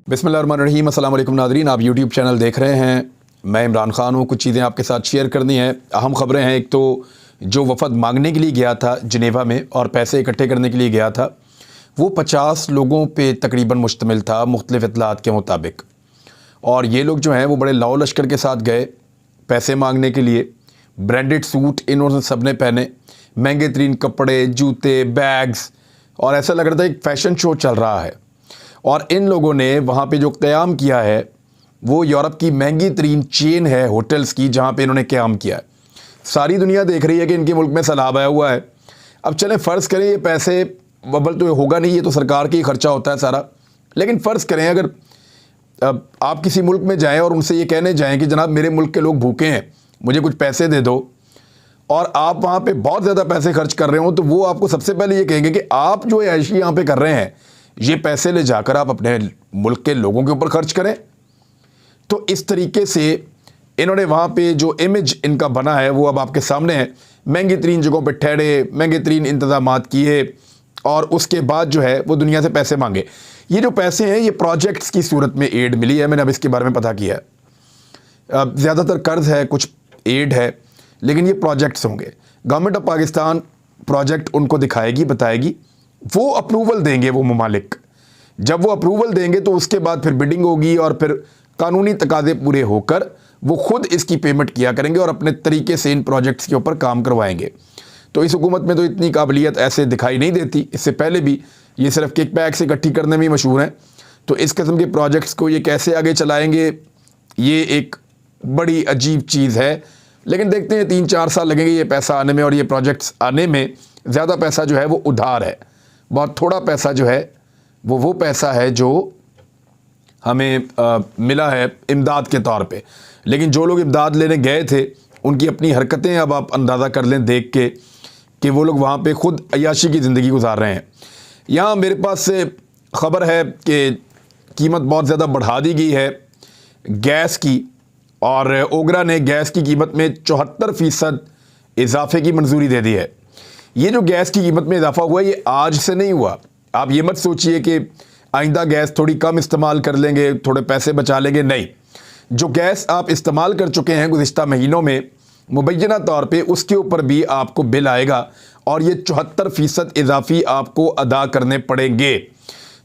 बिस्मिल्लाहिर्रहमानिर्रहीम। अस्सलाम वालेकुम नाज़रीन, आप यूट्यूब चैनल देख रहे हैं। मैं इमरान ख़ान हूँ। कुछ चीज़ें आपके साथ शेयर करनी है। अहम ख़बरें हैं। एक तो जो वफ़द मांगने के लिए गया था जिनेवा में और पैसे इकट्ठे करने के लिए गया था, वो 50 लोगों पे तकरीबन मुश्तमिल था मुख्तलिफ़ इत्तलात के मुताबिक। और ये लोग जो हैं वो बड़े लाओ लश्कर के साथ गए पैसे मांगने के लिए। ब्रांडेड सूट इन्होंने सब ने पहने, महंगे तरीन कपड़े, जूते, बैग्स, और ऐसा लग रहा था एक फ़ैशन शो चल रहा है। और इन लोगों ने वहाँ पे जो क़याम किया है वो यूरोप की महंगी तरीन चेन है होटल्स की, जहाँ पे इन्होंने क़याम किया है। सारी दुनिया देख रही है कि इनके मुल्क में सैलाब आया हुआ है। अब चलें फ़र्ज़ करें ये पैसे बबल तो होगा नहीं, ये तो सरकार की खर्चा होता है सारा। लेकिन फ़र्ज़ करें अगर आप किसी मुल्क में जाएँ और उनसे ये कहने जाएँ कि जनाब मेरे मुल्क के लोग भूखे हैं, मुझे कुछ पैसे दे दो, और आप वहाँ पे बहुत ज़्यादा पैसे खर्च कर रहे हो, तो वो आपको सबसे पहले ये कहेंगे कि आप जो ऐशी यहाँ पे कर रहे हैं, ये पैसे ले जाकर आप अपने मुल्क के लोगों के ऊपर खर्च करें। तो इस तरीके से इन्होंने वहाँ पे जो इमेज इनका बना है वो अब आपके सामने है। महंगी तरीन जगहों पे ठहरे, महंगे तरीन इंतज़ामात किए, और उसके बाद जो है वो दुनिया से पैसे मांगे। ये जो पैसे हैं ये प्रोजेक्ट्स की सूरत में एड मिली है। मैंने अब इसके बारे में पता किया है। ज़्यादातर कर्ज़ है, कुछ एड है, लेकिन ये प्रोजेक्ट्स होंगे। गवर्नमेंट ऑफ पाकिस्तान प्रोजेक्ट उनको दिखाएगी, बताएगी, वो अप्रूवल देंगे वो ममालिक। जब वो अप्रूवल देंगे तो उसके बाद फिर बिडिंग होगी और फिर कानूनी तकाज़े पूरे होकर वो खुद इसकी पेमेंट किया करेंगे और अपने तरीके से इन प्रोजेक्ट्स के ऊपर काम करवाएंगे। तो इस हुकूमत में तो इतनी काबिलियत ऐसे दिखाई नहीं देती। इससे पहले भी ये सिर्फ किक बैक्स इकट्ठी करने में मशहूर हैं। तो इस किस्म के प्रोजेक्ट्स को ये कैसे आगे चलाएँगे, ये एक बड़ी अजीब चीज़ है। लेकिन देखते हैं 3-4 साल लगेंगे ये पैसा आने में, और ये प्रोजेक्ट्स आने में ज़्यादा पैसा जो है वो उधार है। बहुत थोड़ा पैसा जो है वो पैसा है जो हमें मिला है इमदाद के तौर पे। लेकिन जो लोग इमदाद लेने गए थे उनकी अपनी हरकतें अब आप अंदाज़ा कर लें देख के कि वो लोग वहाँ पे खुद अय्याशी की ज़िंदगी गुजार रहे हैं। यहाँ मेरे पास से ख़बर है कि कीमत बहुत ज़्यादा बढ़ा दी गई है गैस की, और ओगरा ने गैस की कीमत में 74% इजाफे की मंजूरी दे दी है। ये जो गैस की कीमत में इजाफा हुआ है ये आज से नहीं हुआ। आप ये मत सोचिए कि आइंदा गैस थोड़ी कम इस्तेमाल कर लेंगे, थोड़े पैसे बचा लेंगे, नहीं। जो गैस आप इस्तेमाल कर चुके हैं गुज़िश्ता महीनों में मुबैना तौर पे, उसके ऊपर भी आपको बिल आएगा और ये 74% इजाफी आपको अदा करने पड़ेंगे।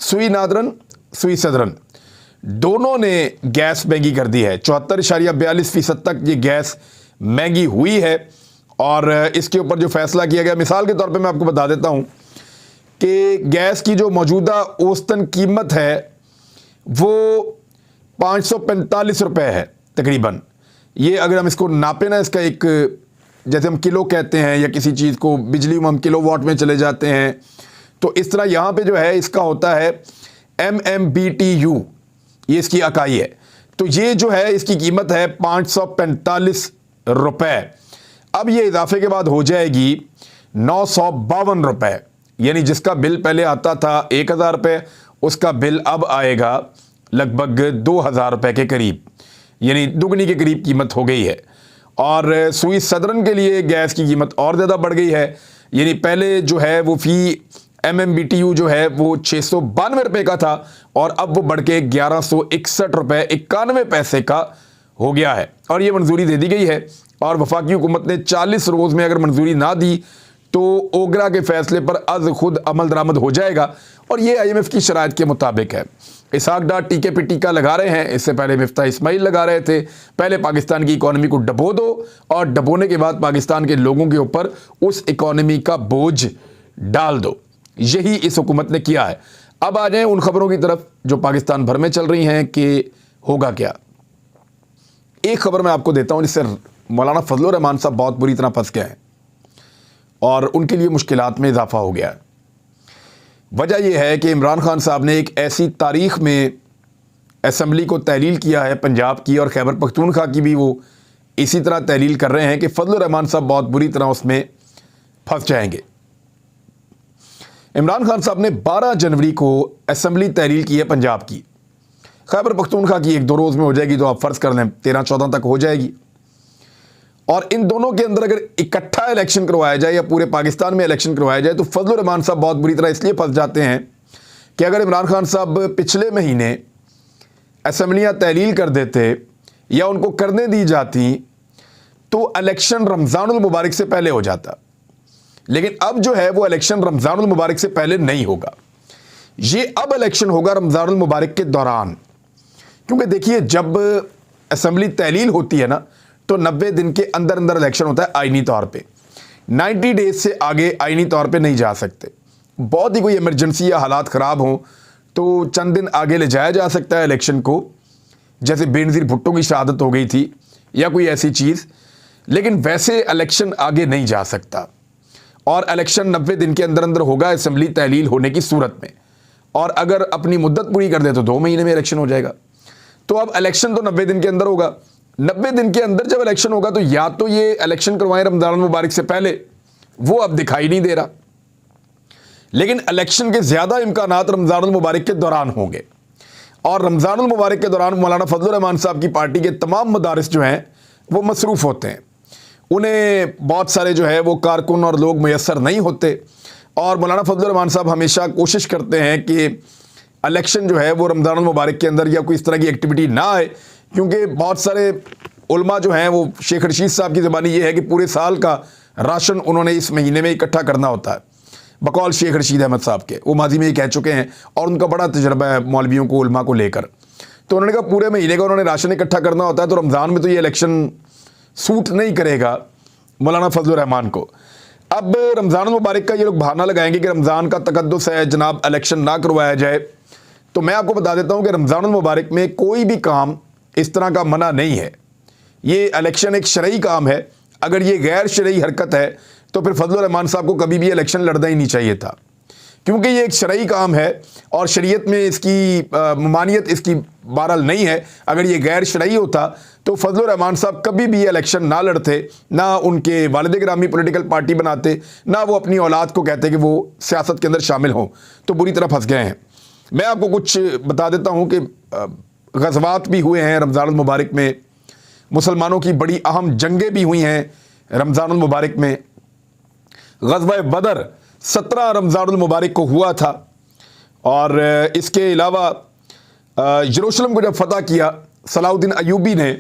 सुई नादरन, सुई सदरन दोनों ने गैस महंगी कर दी है। 74.42% तक ये गैस महंगी हुई है। और इसके ऊपर जो फैसला किया गया, मिसाल के तौर पे मैं आपको बता देता हूँ कि गैस की जो मौजूदा औसतन कीमत है वो 545 रुपये है तकरीबन। ये अगर हम इसको नापें ना, इसका एक जैसे हम किलो कहते हैं या किसी चीज़ को बिजली में हम किलो वाट में चले जाते हैं, तो इस तरह यहाँ पे जो है इसका होता है MMBTU, ये इसकी इकाई है। तो ये जो है इसकी कीमत है 545 रुपये। अब ये इजाफे के बाद हो जाएगी 952 रुपये, यानी जिसका बिल पहले आता था 1000 रुपये, उसका बिल अब आएगा लगभग 2000 रुपये के करीब, यानी दुगनी के करीब कीमत हो गई है। और सुई सदरन के लिए गैस की कीमत और ज़्यादा बढ़ गई है, यानी पहले जो है वो फ़ी MMBTU जो है वो 692 रुपये का था और अब वो बढ़ के 1161 रुपये 91 पैसे का हो गया है। और ये मंजूरी दे दी गई है। और वफाकी हुकूमत ने 40 रोज़ में अगर मंजूरी ना दी तो ओगरा के फैसले पर अज खुद अमल दरामद हो जाएगा, और ये IMF की शराइत के मुताबिक है। इसहाक डार टीके पे टीका लगा रहे हैं, इससे पहले मिफ्ता इस्माइल लगा रहे थे। पहले पाकिस्तान की इकॉनमी को डबो दो और डबोने के बाद पाकिस्तान के लोगों के ऊपर उस इकॉनमी का बोझ डाल दो। यही इस हुकूमत ने किया है। अब आ जाएं उन खबरों की तरफ जो पाकिस्तान भर में चल रही हैं कि होगा क्या। एक खबर मैं आपको देता हूं जिससे मौलाना फजलुर रहमान साहब बहुत बुरी तरह फंस गए हैं और उनके लिए मुश्किलात में इजाफा हो गया है। वजह यह है कि इमरान खान साहब ने एक ऐसी तारीख में असम्बली को तहलील किया है पंजाब की, और खैबर पख्तूनख्वा की भी वो इसी तरह तहलील कर रहे हैं कि फजलुर रहमान साहब बहुत बुरी तरह उसमें फंस जाएंगे। इमरान खान साहब ने 12 जनवरी को असम्बली तहलील की है पंजाब की। खैबर पख्तूनख्वा की 1-2 रोज़ में हो जाएगी, तो आप फ़र्ज़ कर लें 13-14 तक हो जाएगी। और इन दोनों के अंदर अगर इकट्ठा इलेक्शन करवाया जाए या पूरे पाकिस्तान में इलेक्शन करवाया जाए तो फजलुर रहमान साहब बहुत बुरी तरह इसलिए फंस जाते हैं कि अगर इमरान खान साहब पिछले महीने असम्बलियाँ तहलील कर देते या उनको करने दी जाती तो इलेक्शन रमज़ानुल मुबारक से पहले हो जाता। लेकिन अब जो है वो इलेक्शन रमज़ानुल मुबारक से पहले नहीं होगा, ये अब इलेक्शन होगा रमज़ानुल मुबारक के दौरान। क्योंकि देखिए, जब असम्बली तहलील होती है ना तो 90 दिन के अंदर अंदर इलेक्शन होता है आइनी तौर पे। 90 डेज से आगे आइनी तौर पे नहीं जा सकते। बहुत ही कोई इमरजेंसी या हालात ख़राब हों तो चंद दिन आगे ले जाया जा सकता है इलेक्शन को, जैसे बेनज़ीर भुट्टो की शहादत हो गई थी या कोई ऐसी चीज़। लेकिन वैसे इलेक्शन आगे नहीं जा सकता और इलेक्शन 90 दिन के अंदर अंदर होगा असम्बली तहलील होने की सूरत में। और अगर अपनी मुद्दत पूरी कर दे तो 2 महीने में इलेक्शन हो जाएगा। तो अब इलेक्शन तो 90 दिन के अंदर होगा। 90 दिन के अंदर जब इलेक्शन होगा तो या तो ये इलेक्शन करवाएं रमज़ान मुबारक से पहले, वो अब दिखाई नहीं दे रहा। लेकिन इलेक्शन के ज़्यादा इम्कानात रमज़ान मुबारक के दौरान होंगे। और रमज़ान मुबारक के दौरान मौलाना फजलुर रहमान साहब की पार्टी के तमाम मदारिस जो हैं वो मसरूफ़ होते हैं, उन्हें बहुत सारे जो है वो कारकुन और लोग मैसर नहीं होते। और मौलाना फजलुर रहमान साहब हमेशा कोशिश करते हैं कि इलेक्शन जो है वो रमज़ान मुबारक के अंदर या कोई इस तरह की एक्टिविटी ना आए, क्योंकि बहुत सारे उलमा जो हैं वो शेख रशीद साहब की ज़बानी ये है कि पूरे साल का राशन उन्होंने इस महीने में इकट्ठा करना होता है। बकौल शेख रशीद अहमद साहब के, वो माजी में ये कह चुके हैं और उनका बड़ा तजर्बा है मौलवियों को, उलमा को लेकर। तो उन्होंने कहा पूरे महीने का उन्होंने राशन इकट्ठा करना होता है, तो रमज़ान में तो ये इलेक्शन सूट नहीं करेगा मौलाना फजलुर रहमान को। अब रमज़ान मुबारक का ये लोग बहाना लगाएंगे कि रमज़ान का तकद्दुस है जनाब, इलेक्शन ना करवाया जाए। तो मैं आपको बता देता हूँ कि रमज़ान मुबारक में कोई भी काम इस तरह का मना नहीं है। ये इलेक्शन एक शरई काम है। अगर ये गैर शरई हरकत है तो फिर फजलुर रहमान साहब को कभी भी इलेक्शन लड़ना ही नहीं चाहिए था, क्योंकि ये एक शरई काम है और शरीयत में इसकी ममानियत इसकी बहरहाल नहीं है। अगर ये गैर शरई होता तो फजलुर रहमान साहब कभी भी इलेक्शन ना लड़ते, ना उनके वालिद गिरामी पॉलिटिकल पार्टी बनाते, ना वो अपनी औलाद को कहते कि वो सियासत के अंदर शामिल हों। तो बुरी तरह फंस गए हैं। मैं आपको कुछ बता देता हूँ कि ग़ज़वात भी हुए हैं रमज़ान मुबारक में, मुसलमानों की बड़ी अहम जंगें भी हुई हैं रमज़ान मुबारक में। ग़ज़वा बदर 17 रमज़ान मुबारक को हुआ था और इसके अलावा यरूशलेम को जब फ़तह किया सलाहुद्दीन अय्यूबी ने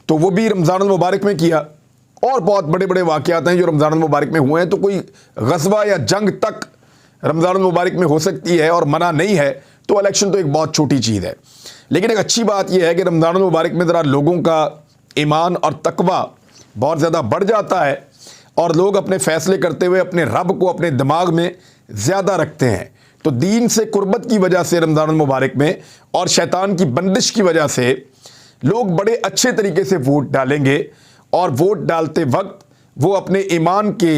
तो वो भी रमज़ान मुबारक में किया। और बहुत बड़े बड़े वाक़यात हैं जो रमज़ान मुबारक में हुए हैं। तो कोई ग़ज़वा या जंग तक रमज़ान मुबारक में हो सकती है और मना नहीं है, तो इलेक्शन तो एक बहुत छोटी चीज़ है। लेकिन एक अच्छी बात यह है कि रमज़ान मुबारक में ज़रा लोगों का ईमान और तकवा बहुत ज़्यादा बढ़ जाता है और लोग अपने फ़ैसले करते हुए अपने रब को अपने दिमाग में ज़्यादा रखते हैं। तो दीन से कुर्बत की वजह से रमज़ान मुबारक में और शैतान की बंदिश की वजह से लोग बड़े अच्छे तरीके से वोट डालेंगे और वोट डालते वक्त वो अपने ईमान के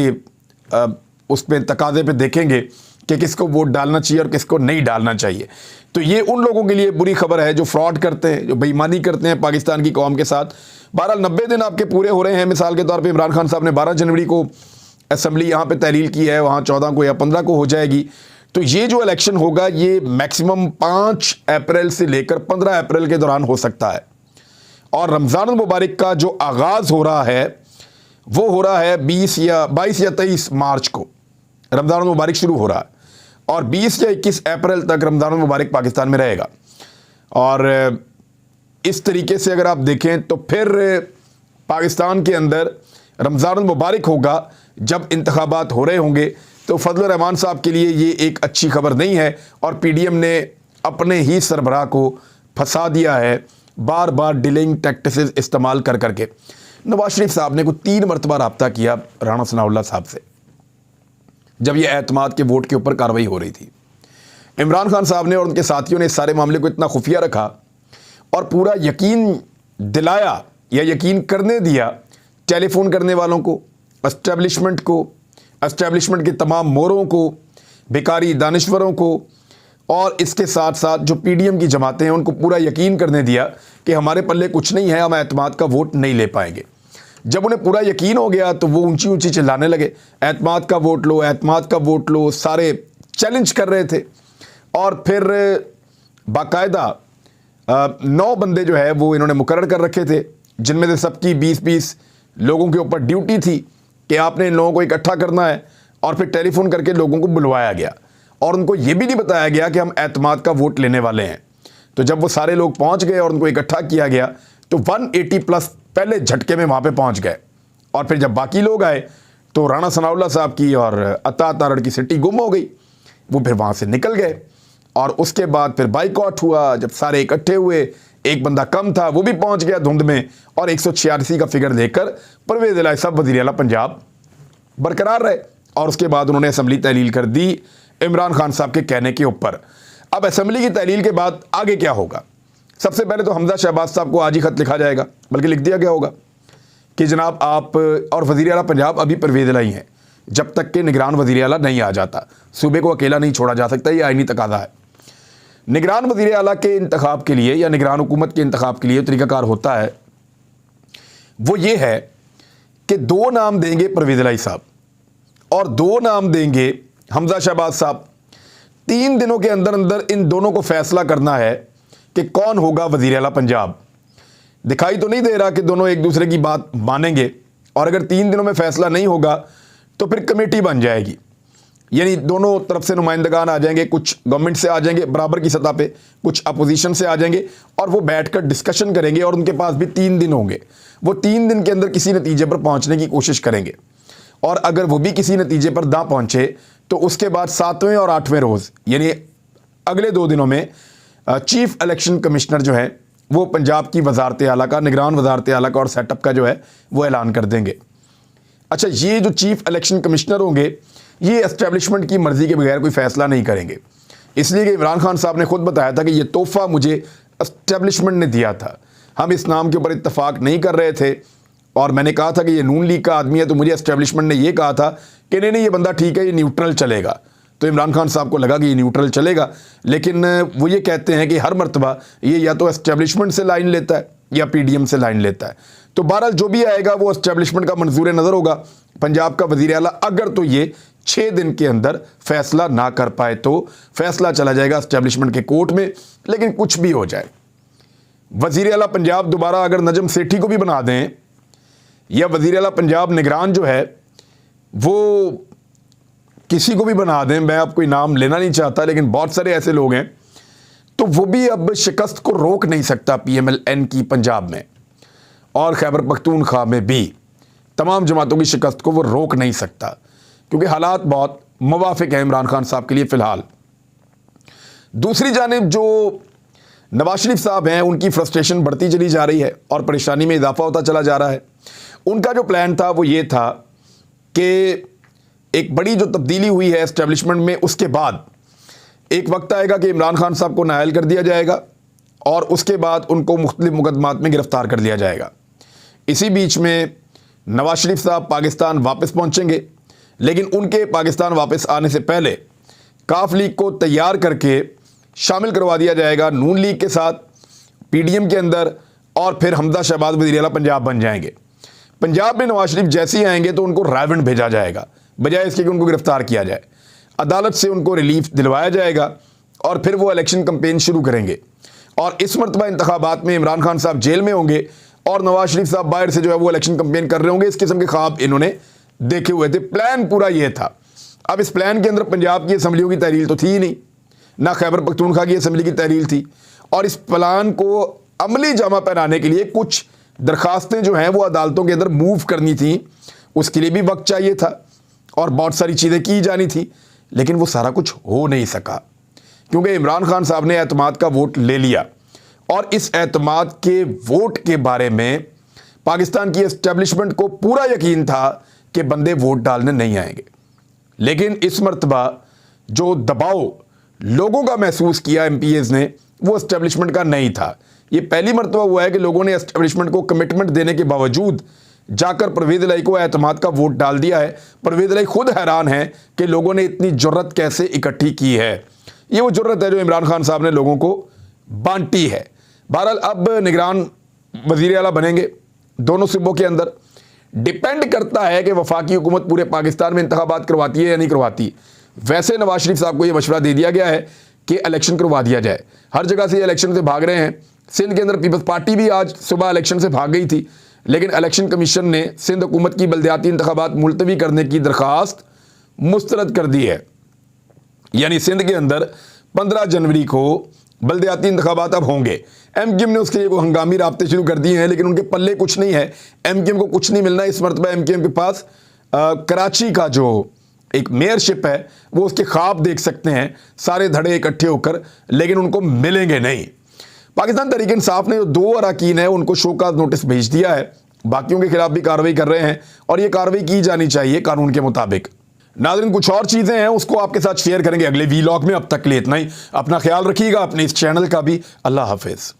उसमें तकाज़े पे देखेंगे कि किसको वोट डालना चाहिए और किसको नहीं डालना चाहिए। तो ये उन लोगों के लिए बुरी खबर है जो फ्रॉड करते हैं, जो बेईमानी करते हैं पाकिस्तान की कौम के साथ। बहरहाल 90 दिन आपके पूरे हो रहे हैं। मिसाल के तौर पे इमरान खान साहब ने 12 जनवरी को असम्बली यहाँ पे तहलील की है, वहाँ 14 को या 15 को हो जाएगी। तो ये जो इलेक्शन होगा ये मैक्सिमम 5 अप्रैल से लेकर 15 अप्रैल के दौरान हो सकता है। और रमज़ान मुबारक का जो आगाज़ हो रहा है वो हो रहा है 22 या 23 मार्च को रमज़ान मुबारक शुरू हो रहा है और 20 या 21 अप्रैल तक रमज़ान मुबारक पाकिस्तान में रहेगा। और इस तरीके से अगर आप देखें तो फिर पाकिस्तान के अंदर रमज़ान मुबारक होगा जब इंतखाबात हो रहे होंगे। तो फजलुर रहमान साहब के लिए ये एक अच्छी खबर नहीं है और पीडीएम ने अपने ही सरबराह को फंसा दिया है बार बार डिलेइंग टैक्टिसेस इस्तेमाल कर करके। नवाज शरीफ साहब ने को 3 मरतबा रब्ता किया राणा सनाउल्लाह साहब से जब ये एतमाद के वोट के ऊपर कार्रवाई हो रही थी। इमरान खान साहब ने और उनके साथियों ने इस सारे मामले को इतना खुफिया रखा और पूरा यकीन दिलाया या यकीन करने दिया टेलीफोन करने वालों को, एस्टेब्लिशमेंट को, एस्टेब्लिशमेंट के तमाम मोरों को, बेकारी दानिश्वरों को और इसके साथ साथ जो पीडीएम की जमातें हैं उनको पूरा यकीन करने दिया कि हमारे पल्ले कुछ नहीं है, हम एतमाद का वोट नहीं ले पाएंगे। जब उन्हें पूरा यकीन हो गया तो वो ऊंची ऊंची चिल्लाने लगे, एतमाद का वोट लो, एतमाद का वोट लो, सारे चैलेंज कर रहे थे। और फिर बाकायदा 9 बंदे जो है वो इन्होंने मुकर्रर कर रखे थे, जिनमें से सबकी 20-20 लोगों के ऊपर ड्यूटी थी कि आपने इन लोगों को इकट्ठा करना है। और फिर टेलीफोन करके लोगों को बुलवाया गया और उनको ये भी नहीं बताया गया कि हम एतमाद का वोट लेने वाले हैं। तो जब वो सारे लोग पहुंच गए और उनको इकट्ठा किया गया तो 180 प्लस पहले झटके में वहाँ पे पहुंच गए। और फिर जब बाकी लोग आए तो राणा सनाउल्लाह साहब की और अता तारड़ की सिटी गुम हो गई। वो फिर वहाँ से निकल गए और उसके बाद फिर बाइकआउट हुआ। जब सारे इकट्ठे हुए, एक बंदा कम था, वो भी पहुँच गया धुंध में, और 186 का फिगर लेकर परवेज़ इलाही साहब वज़ीर आला पंजाब बरकरार रहे। और उसके बाद उन्होंने असम्बली तहलील कर दी इमरान खान साहब के कहने के ऊपर। अब असम्बली की तहलील के बाद आगे क्या होगा? सबसे पहले तो हमजा शहबाज साहब को आज ही खत लिखा जाएगा, बल्कि लिख दिया गया होगा कि जनाब आप और वज़ीर आला पंजाब अभी परवेज़ इलाही हैं जब तक कि निगरान वज़ीर आला नहीं आ जाता। सूबे को अकेला नहीं छोड़ा जा सकता, ये आईनी तकाज़ा है। निगरान वज़ीर आला के इंतखाब के लिए या निगरान हुकूमत के इंतखाब के लिए तरीक़ाकार होता है, वो ये है कि 2 नाम देंगे परवेज़ इलाही साहब और 2 नाम देंगे हमजा शहबाज साहब। 3 दिनों के अंदर अंदर इन दोनों को फैसला करना है कि कौन होगा वज़ीर आला पंजाब। दिखाई तो नहीं दे रहा कि दोनों एक दूसरे की बात मानेंगे, और अगर 3 दिनों में फैसला नहीं होगा तो फिर कमेटी बन जाएगी, यानी दोनों तरफ से नुमाइंदगान आ जाएंगे, कुछ गवर्नमेंट से आ जाएंगे बराबर की सतह पे, कुछ अपोजिशन से आ जाएंगे, और वो बैठकर डिस्कशन करेंगे। और उनके पास भी 3 दिन होंगे, वो 3 दिन के अंदर किसी नतीजे पर पहुंचने की कोशिश करेंगे। और अगर वो भी किसी नतीजे पर ना पहुंचे तो उसके बाद 7वें और 8वें रोज़, यानी अगले 2 दिनों में चीफ इलेक्शन कमिश्नर जो है वो पंजाब की वजारत आला का, निगरान वजारत आला का और सेटअप का जो है वो ऐलान कर देंगे। अच्छा, ये जो चीफ इलेक्शन कमिश्नर होंगे ये एस्टेब्लिशमेंट की मर्ज़ी के बगैर कोई फ़ैसला नहीं करेंगे, इसलिए कि इमरान खान साहब ने खुद बताया था कि ये तोहफ़ा मुझे एस्टेब्लिशमेंट ने दिया था। हम इस नाम के ऊपर इत्तफाक नहीं कर रहे थे और मैंने कहा था कि ये नून लीग का आदमी है, तो मुझे एस्टेब्लिशमेंट ने ये कहा था कि नहीं ये बंदा ठीक है, ये न्यूट्रल चलेगा। तो इमरान खान साहब को लगा कि ये न्यूट्रल चलेगा, लेकिन वो ये कहते हैं कि हर मरतबा ये या तो एस्टेब्लिशमेंट से लाइन लेता है या PDM से लाइन लेता है। तो बहरहाल जो भी आएगा वो एस्टेब्लिशमेंट का मंजूर नज़र होगा पंजाब का वज़ीर आला। अगर तो ये 6 दिन के अंदर फैसला ना कर पाए तो फैसला चला जाएगा एस्टेब्लिशमेंट के कोर्ट में। लेकिन कुछ भी हो जाए, वज़ीर आला पंजाब दोबारा अगर नजम सेठी को भी बना दें या वज़ीर आला पंजाब निगरान जो है वो किसी को भी बना दें, मैं अब कोई नाम लेना नहीं चाहता, लेकिन बहुत सारे ऐसे लोग हैं, तो वो भी अब शिकस्त को रोक नहीं सकता PMLN की पंजाब में, और खैबर पख्तूनख्वा में भी तमाम जमातों की शिकस्त को वो रोक नहीं सकता, क्योंकि हालात बहुत मुवाफिक हैं इमरान खान साहब के लिए फ़िलहाल। दूसरी जानिब जो नवाज शरीफ साहब हैं उनकी फ्रस्ट्रेशन बढ़ती चली जा रही है और परेशानी में इजाफा होता चला जा रहा है। उनका जो प्लान था वो ये था कि एक बड़ी जो तब्दीली हुई है एस्टेब्लिशमेंट में, उसके बाद एक वक्त आएगा कि इमरान खान साहब को नाअहल कर दिया जाएगा और उसके बाद उनको मुख्तलिफ मुकदमात में गिरफ्तार कर लिया जाएगा। इसी बीच में नवाज शरीफ साहब पाकिस्तान वापस पहुंचेंगे, लेकिन उनके पाकिस्तान वापस आने से पहले काफ लीग को तैयार करके शामिल करवा दिया जाएगा नून लीग के साथ PDM के अंदर, और फिर हमजा शहबाज वज़ीर आला पंजाब बन जाएंगे। पंजाब में नवाज शरीफ जैसे ही आएंगे तो उनको रायवंड भेजा जाएगा, बजाय इसके कि उनको गिरफ्तार किया जाए। अदालत से उनको रिलीफ दिलवाया जाएगा और फिर वो इलेक्शन कैंपेन शुरू करेंगे। और इस मरतबा इंतखाबात में इमरान खान साहब जेल में होंगे और नवाज शरीफ साहब बाहर से जो है वो इलेक्शन कैंपेन कर रहे होंगे। इस किस्म के ख्वाब इन्होंने देखे हुए थे। प्लान पूरा ये था। अब इस प्लान के अंदर पंजाब की असम्बलियों की तहरील तो थी ही नहीं, ना खैबर पख्तूनख्वा की असम्बली की तहरील थी, और इस प्लान को अमली जामा पहनाने के लिए कुछ दरखास्तें जो हैं वो अदालतों के अंदर मूव करनी थी, उसके लिए भी वक्त चाहिए था और बहुत सारी चीज़ें की जानी थी, लेकिन वो सारा कुछ हो नहीं सका क्योंकि इमरान खान साहब ने एतमाद का वोट ले लिया। और इस एतमाद के वोट के बारे में पाकिस्तान की एस्टेब्लिशमेंट को पूरा यकीन था कि बंदे वोट डालने नहीं आएंगे, लेकिन इस मरतबा जो दबाव लोगों का महसूस किया MPAs ने वो एस्टेब्लिशमेंट का नहीं था। ये पहली मरतबा हुआ है कि लोगों ने एस्टेब्लिशमेंट को कमिटमेंट देने के बावजूद जाकर परवेज़ इलाही को एतमाद का वोट डाल दिया है। परवेज़ इलाही खुद हैरान है कि लोगों ने इतनी जुर्रत कैसे इकट्ठी की है। ये वो जुर्रत है जो इमरान खान साहब ने लोगों को बांटी है। बहरहाल अब निगरान वज़ीर आला बनेंगे दोनों सूबों के अंदर। डिपेंड करता है कि वफाकी हुकूमत पूरे पाकिस्तान में इंतखाबात करवाती है या नहीं करवाती। वैसे नवाज शरीफ साहब को यह मशवरा दे दिया गया है कि इलेक्शन करवा दिया जाए। हर जगह से इलेक्शन से भाग रहे हैं। सिंध के अंदर पीपल्स पार्टी भी आज सुबह इलेक्शन से भाग गई थी, लेकिन इलेक्शन कमीशन ने सिंध हुकूमत की बल्दियाती इंतखाबात मुलतवी करने की दरख्वास्त मुस्तरद कर दी है। यानी सिंध के अंदर 15 जनवरी को बल्दियाती इंतखाबात अब होंगे। MQM ने उसके लिए वो हंगामी राब्ते शुरू कर दिए हैं, लेकिन उनके पल्ले कुछ नहीं है। MQM को कुछ नहीं मिलना इस मरतबा। MQM के पास कराची का जो एक मेयरशिप है वो उसके ख्वाब देख सकते हैं सारे धड़े इकट्ठे होकर, लेकिन उनको मिलेंगे नहीं। पाकिस्तान तहरीक इंसाफ ने जो 2 अरकान है उनको शोकाज नोटिस भेज दिया है, बाकियों के खिलाफ भी कार्रवाई कर रहे हैं और ये कार्रवाई की जानी चाहिए कानून के मुताबिक। नाज़रीन, कुछ और चीज़ें हैं उसको आपके साथ शेयर करेंगे अगले वीलॉग में। अब तक के लिए इतना ही। अपना ख्याल रखिएगा, अपने इस चैनल का भी। अल्लाह हाफिज़।